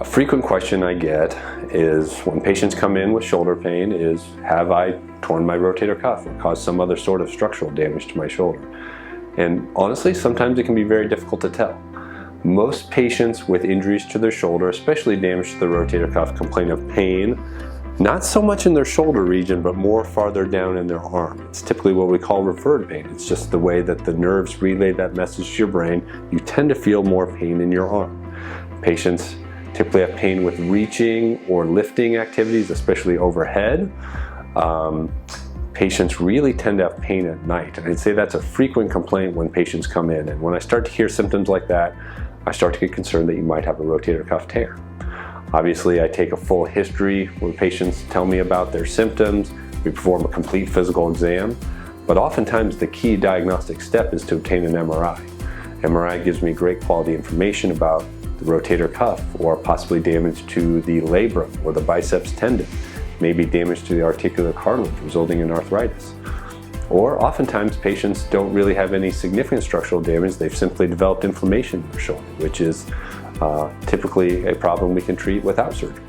A frequent question I get is when patients come in with shoulder pain is, have I torn my rotator cuff or caused some other sort of structural damage to my shoulder? And honestly, sometimes it can be very difficult to tell. Most patients with injuries to their shoulder, especially damage to the rotator cuff, complain of pain, not so much in their shoulder region, but more farther down in their arm. It's typically what we call referred pain. It's just the way that the nerves relay that message to your brain. You tend to feel more pain in your arm. Patients typically have pain with reaching or lifting activities, especially overhead. Patients really tend to have pain at night, and I'd say that's a frequent complaint when patients come in. And when I start to hear symptoms like that, I start to get concerned that you might have a rotator cuff tear. Obviously, I take a full history when patients tell me about their symptoms. We perform a complete physical exam, but oftentimes the key diagnostic step is to obtain an MRI. MRI gives me great quality information about the rotator cuff, or possibly damage to the labrum or the biceps tendon, maybe damage to the articular cartilage resulting in arthritis. Or oftentimes patients don't really have any significant structural damage, they've simply developed inflammation in their shoulder, which is typically a problem we can treat without surgery.